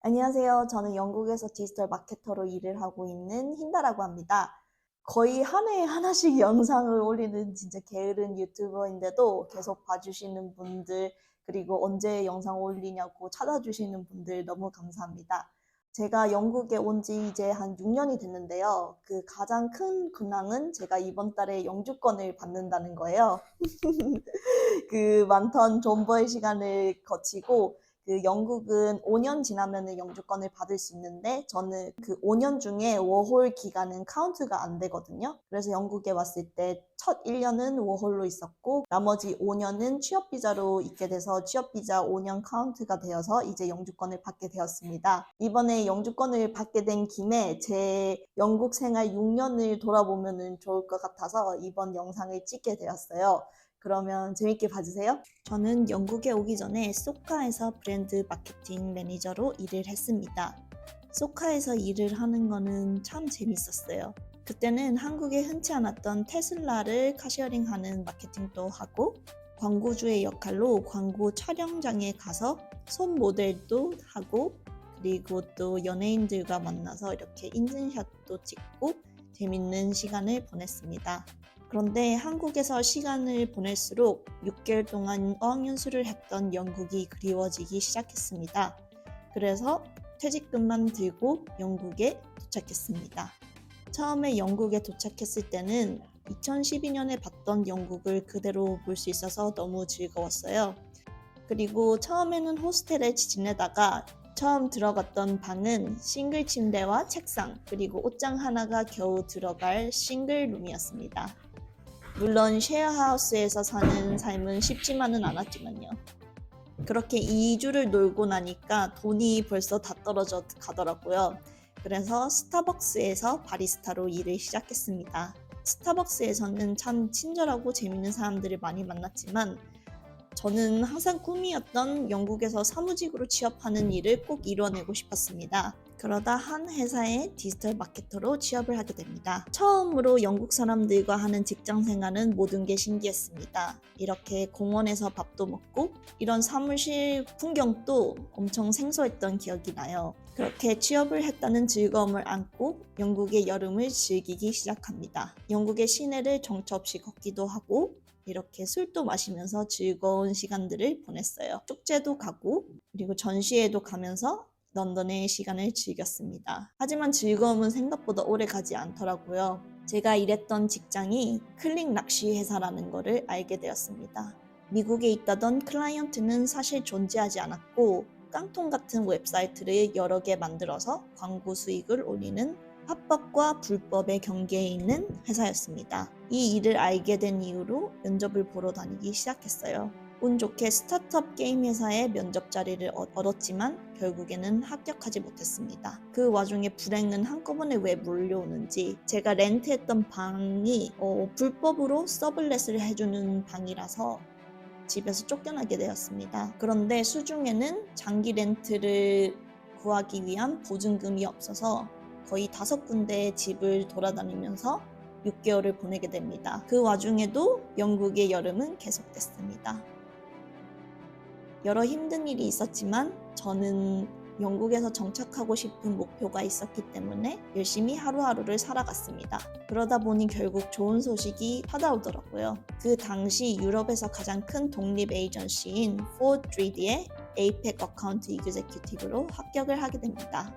안녕하세요. 저는 영국에서 디지털 마케터로 일을 하고 있는 힌다라고 합니다. 거의 한 해에 하나씩 영상을 올리는 진짜 게으른 유튜버인데도 계속 봐주시는 분들, 그리고 언제 영상 올리냐고 찾아주시는 분들 너무 감사합니다. 제가 영국에 온 지 이제 한 6년이 됐는데요. 그 가장 큰 근황은 제가 이번 달에 영주권을 받는다는 거예요. 그 많던 존버의 시간을 거치고 그 영국은 5년 지나면은 영주권을 받을 수 있는데 저는 그 5년 중에 워홀 기간은 카운트가 안 되거든요. 그래서 영국에 왔을 때 첫 1년은 워홀로 있었고 나머지 5년은 취업 비자로 있게 돼서 취업 비자 5년 카운트가 되어서 이제 영주권을 받게 되었습니다. 이번에 영주권을 받게 된 김에 제 영국 생활 6년을 돌아보면은 좋을 것 같아서 이번 영상을 찍게 되었어요. 그러면 재밌게 봐주세요. 저는 영국에 오기 전에 소카에서 브랜드 마케팅 매니저로 일을 했습니다. 소카에서 일을 하는 거는 참 재밌었어요. 그때는 한국에 흔치 않았던 테슬라를 카시어링하는 마케팅도 하고 광고주의 역할로 광고 촬영장에 가서 손 모델도 하고 그리고 또 연예인들과 만나서 이렇게 인증샷도 찍고 재밌는 시간을 보냈습니다. 그런데 한국에서 시간을 보낼수록 6개월 동안 어학연수를 했던 영국이 그리워지기 시작했습니다. 그래서 퇴직금만 들고 영국에 도착했습니다. 처음에 영국에 도착했을 때는 2012년에 봤던 영국을 그대로 볼 수 있어서 너무 즐거웠어요. 그리고 처음에는 호스텔에 지내다가 처음 들어갔던 방은 싱글 침대와 책상 그리고 옷장 하나가 겨우 들어갈 싱글 룸이었습니다. 물론 쉐어하우스에서 사는 삶은 쉽지만은 않았지만요. 그렇게 2주를 놀고 나니까 돈이 벌써 다 떨어져 가더라고요. 그래서 스타벅스에서 바리스타로 일을 시작했습니다. 스타벅스에서는 참 친절하고 재밌는 사람들을 많이 만났지만 저는 항상 꿈이었던 영국에서 사무직으로 취업하는 일을 꼭 이뤄내고 싶었습니다. 그러다 한 회사의 디지털 마케터로 취업을 하게 됩니다. 처음으로 영국 사람들과 하는 직장 생활은 모든 게 신기했습니다. 이렇게 공원에서 밥도 먹고 이런 사무실 풍경도 엄청 생소했던 기억이 나요. 그렇게 취업을 했다는 즐거움을 안고 영국의 여름을 즐기기 시작합니다. 영국의 시내를 정처 없이 걷기도 하고 이렇게 술도 마시면서 즐거운 시간들을 보냈어요. 축제도 가고 그리고 전시회도 가면서 런던의 시간을 즐겼습니다. 하지만 즐거움은 생각보다 오래 가지 않더라고요. 제가 일했던 직장이 클릭 낚시 회사라는 것을 알게 되었습니다. 미국에 있다던 클라이언트는 사실 존재하지 않았고 깡통 같은 웹사이트를 여러 개 만들어서 광고 수익을 올리는 합법과 불법의 경계에 있는 회사였습니다. 이 일을 알게 된 이후로 면접을 보러 다니기 시작했어요. 운 좋게 스타트업 게임 회사의 면접 자리를 얻었지만 결국에는 합격하지 못했습니다. 그 와중에 불행은 한꺼번에 왜 몰려오는지 제가 렌트했던 방이 불법으로 서블렛을 해주는 방이라서 집에서 쫓겨나게 되었습니다. 그런데 수중에는 장기 렌트를 구하기 위한 보증금이 없어서 거의 5군데의 집을 돌아다니면서 6개월을 보내게 됩니다. 그 와중에도 영국의 여름은 계속됐습니다. 여러 힘든 일이 있었지만 저는 영국에서 정착하고 싶은 목표가 있었기 때문에 열심히 하루하루를 살아갔습니다. 그러다 보니 결국 좋은 소식이 찾아오더라고요. 그 당시 유럽에서 가장 큰 독립 에이전시인 포드리드의 에이펙 어카운트 이그제큐티브로 합격을 하게 됩니다.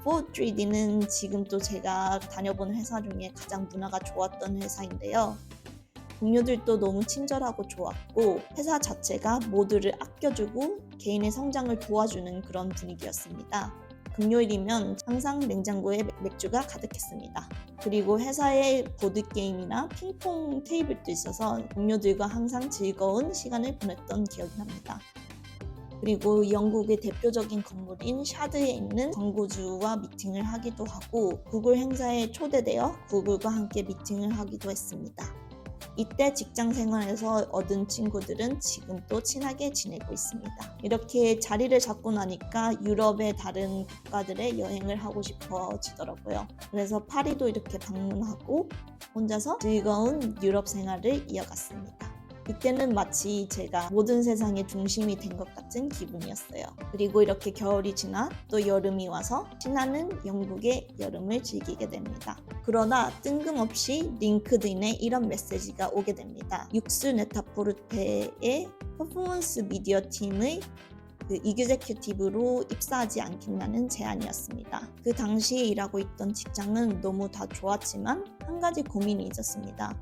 포드리드는 지금 또 제가 다녀본 회사 중에 가장 문화가 좋았던 회사인데요. 동료들도 너무 친절하고 좋았고 회사 자체가 모두를 아껴주고 개인의 성장을 도와주는 그런 분위기였습니다. 금요일이면 항상 냉장고에 맥주가 가득했습니다. 그리고 회사에 보드게임이나 핑퐁 테이블도 있어서 동료들과 항상 즐거운 시간을 보냈던 기억이 납니다. 그리고 영국의 대표적인 건물인 샤드에 있는 광고주와 미팅을 하기도 하고 구글 행사에 초대되어 구글과 함께 미팅을 하기도 했습니다. 이때 직장 생활에서 얻은 친구들은 지금 또 친하게 지내고 있습니다. 이렇게 자리를 잡고 나니까 유럽의 다른 국가들에 여행을 하고 싶어지더라고요. 그래서 파리도 이렇게 방문하고 혼자서 즐거운 유럽 생활을 이어갔습니다. 이때는 마치 제가 모든 세상의 중심이 된 것 같은 기분이었어요. 그리고 이렇게 겨울이 지나 또 여름이 와서 신나는 영국의 여름을 즐기게 됩니다. 그러나 뜬금없이 링크드인에 이런 메시지가 오게 됩니다. 육스 네타포르테의 퍼포먼스 미디어 팀의 이규제큐티브로 입사하지 않겠다는 제안이었습니다. 그 당시에 일하고 있던 직장은 너무 다 좋았지만 한 가지 고민이 있었습니다.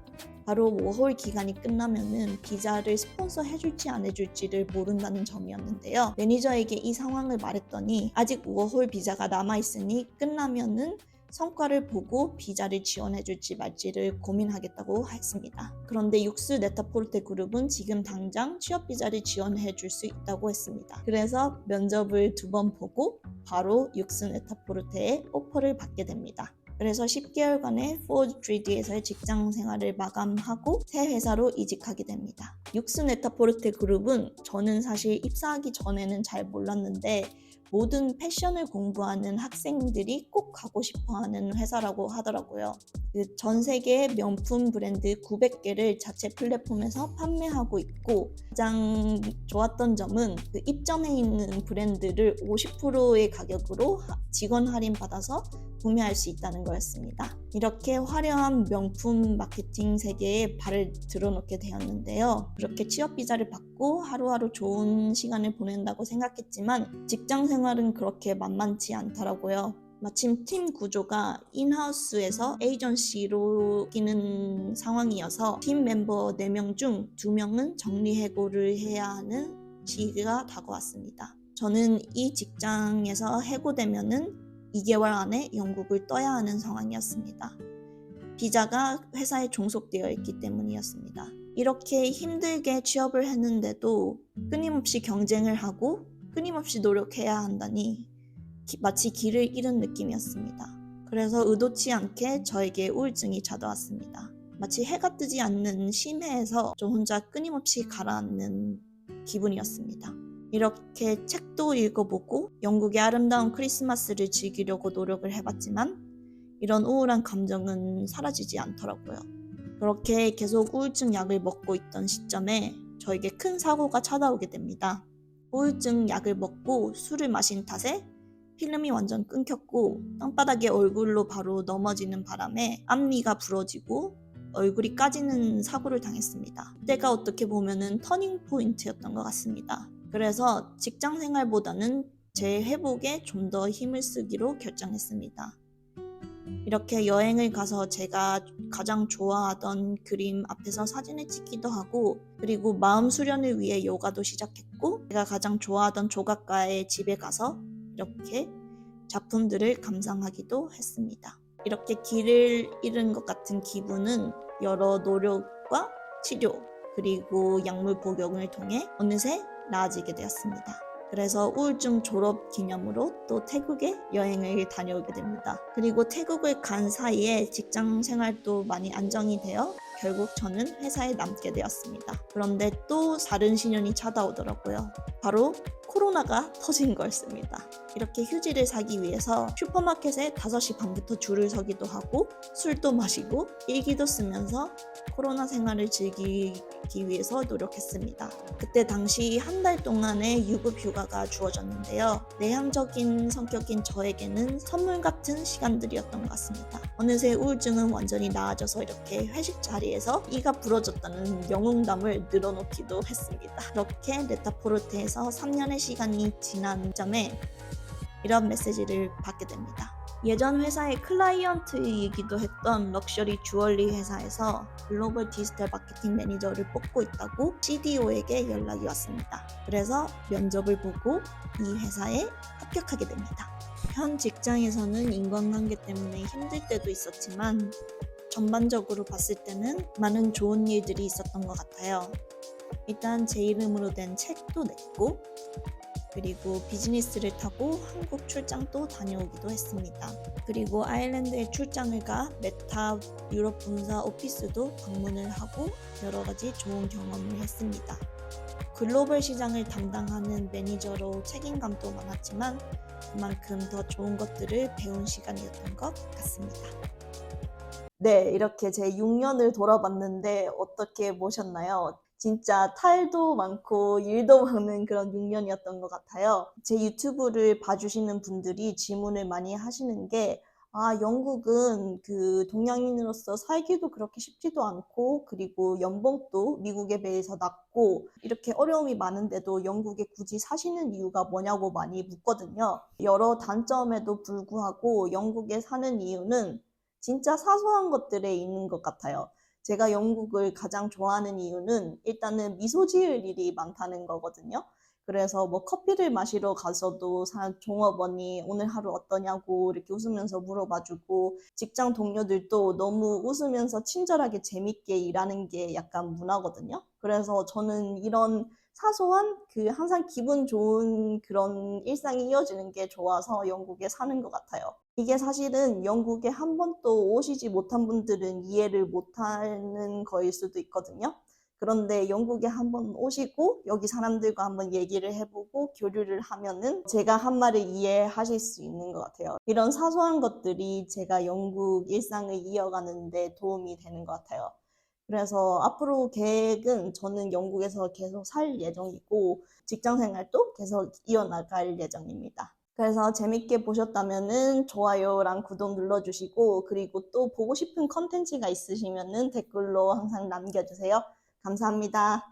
바로 워홀 기간이 끝나면은 비자를 스폰서 해줄지 안 해줄지를 모른다는 점이었는데요. 매니저에게 이 상황을 말했더니 아직 워홀 비자가 남아있으니 끝나면은 성과를 보고 비자를 지원해줄지 말지를 고민하겠다고 했습니다. 그런데 육스 네타포르테 그룹은 지금 당장 취업 비자를 지원해줄 수 있다고 했습니다. 그래서 면접을 2번 보고 바로 육스 네타포르테의 오퍼를 받게 됩니다. 그래서 10개월간의 포드 3D에서의 직장 생활을 마감하고 새 회사로 이직하게 됩니다. 육스 네타포르테 그룹은 저는 사실 입사하기 전에는 잘 몰랐는데 모든 패션을 공부하는 학생들이 꼭 가고 싶어하는 회사라고 하더라고요. 전 세계 명품 브랜드 900개를 자체 플랫폼에서 판매하고 있고 가장 좋았던 점은 입점해 있는 브랜드를 50%의 가격으로 직원 할인 받아서 구매할 수 있다는 거였습니다. 이렇게 화려한 명품 마케팅 세계에 발을 들어놓게 되었는데요. 그렇게 취업 비자를 받고 하루하루 좋은 시간을 보낸다고 생각했지만 직장 생활은 그렇게 만만치 않더라고요. 마침 팀 구조가 인하우스에서 에이전시로 끼는 상황이어서 팀 멤버 4명 중 2명은 정리해고를 해야 하는 시기가 다가왔습니다. 저는 이 직장에서 해고되면은 2개월 안에 영국을 떠야 하는 상황이었습니다. 비자가 회사에 종속되어 있기 때문이었습니다. 이렇게 힘들게 취업을 했는데도 끊임없이 경쟁을 하고 끊임없이 노력해야 한다니 마치 길을 잃은 느낌이었습니다. 그래서 의도치 않게 저에게 우울증이 찾아왔습니다. 마치 해가 뜨지 않는 심해에서 저 혼자 끊임없이 가라앉는 기분이었습니다. 이렇게 책도 읽어보고 영국의 아름다운 크리스마스를 즐기려고 노력을 해봤지만 이런 우울한 감정은 사라지지 않더라고요. 그렇게 계속 우울증 약을 먹고 있던 시점에 저에게 큰 사고가 찾아오게 됩니다. 우울증 약을 먹고 술을 마신 탓에 필름이 완전 끊겼고 땅바닥에 얼굴로 바로 넘어지는 바람에 앞니가 부러지고 얼굴이 까지는 사고를 당했습니다. 그때가 어떻게 보면은 터닝 포인트였던 것 같습니다. 그래서 직장 생활보다는 제 회복에 좀 더 힘을 쓰기로 결정했습니다. 이렇게 여행을 가서 제가 가장 좋아하던 그림 앞에서 사진을 찍기도 하고 그리고 마음 수련을 위해 요가도 시작했고 제가 가장 좋아하던 조각가의 집에 가서 이렇게 작품들을 감상하기도 했습니다. 이렇게 길을 잃은 것 같은 기분은 여러 노력과 치료 그리고 약물 복용을 통해 어느새 나아지게 되었습니다. 그래서 우울증 졸업 기념으로 또 태국에 여행을 다녀오게 됩니다. 그리고 태국을 간 사이에 직장 생활도 많이 안정이 되어 결국 저는 회사에 남게 되었습니다. 그런데 또 다른 시련이 찾아오더라고요. 바로 코로나가 터진 거였습니다. 이렇게 휴지를 사기 위해서 슈퍼마켓에 5시 반부터 줄을 서기도 하고 술도 마시고 일기도 쓰면서 코로나 생활을 즐기기 위해서 노력했습니다. 그때 당시 한 달 동안의 유급 휴가가 주어졌는데요. 내향적인 성격인 저에게는 선물 같은 시간들이었던 것 같습니다. 어느새 우울증은 완전히 나아져서 이렇게 회식 자리에서 이가 부러졌다는 영웅담을 늘어놓기도 했습니다. 이렇게 네타포르테에서 3년의 시간이 지난 점에 이런 메시지를 받게 됩니다. 예전 회사의 클라이언트이기도 했던 럭셔리 주얼리 회사에서 글로벌 디지털 마케팅 매니저를 뽑고 있다고 CDO에게 연락이 왔습니다. 그래서 면접을 보고 이 회사에 합격하게 됩니다. 현 직장에서는 인간관계 때문에 힘들 때도 있었지만 전반적으로 봤을 때는 많은 좋은 일들이 있었던 것 같아요. 일단 제 이름으로 된 책도 냈고 그리고 비즈니스를 타고 한국 출장도 다녀오기도 했습니다. 그리고 아일랜드에 출장을 가 메타 유럽 본사 오피스도 방문을 하고 여러 가지 좋은 경험을 했습니다. 글로벌 시장을 담당하는 매니저로 책임감도 많았지만 그만큼 더 좋은 것들을 배운 시간이었던 것 같습니다. 네, 이렇게 제 6년을 돌아봤는데 어떻게 보셨나요? 진짜 탈도 많고 일도 많은 그런 6년이었던 것 같아요. 제 유튜브를 봐주시는 분들이 질문을 많이 하시는 게, 영국은 그 동양인으로서 살기도 그렇게 쉽지도 않고, 그리고 연봉도 미국에 비해서 낮고, 이렇게 어려움이 많은데도 영국에 굳이 사시는 이유가 뭐냐고 많이 묻거든요. 여러 단점에도 불구하고 영국에 사는 이유는 진짜 사소한 것들에 있는 것 같아요. 제가 영국을 가장 좋아하는 이유는 일단은 미소 지을 일이 많다는 거거든요. 그래서 뭐 커피를 마시러 가서도 종업원이 오늘 하루 어떠냐고 이렇게 웃으면서 물어봐주고, 직장 동료들도 너무 웃으면서 친절하게 재밌게 일하는 게 약간 문화거든요. 그래서 저는 이런 사소한 항상 기분 좋은 그런 일상이 이어지는 게 좋아서 영국에 사는 것 같아요. 이게 사실은 영국에 한 번도 오시지 못한 분들은 이해를 못하는 거일 수도 있거든요. 그런데 영국에 한번 오시고 여기 사람들과 한번 얘기를 해보고 교류를 하면은 제가 한 말을 이해하실 수 있는 것 같아요. 이런 사소한 것들이 제가 영국 일상을 이어가는 데 도움이 되는 것 같아요. 그래서 앞으로 계획은 저는 영국에서 계속 살 예정이고 직장 생활도 계속 이어나갈 예정입니다. 그래서 재밌게 보셨다면은 좋아요랑 구독 눌러주시고, 그리고 또 보고 싶은 컨텐츠가 있으시면은 댓글로 항상 남겨주세요. 감사합니다.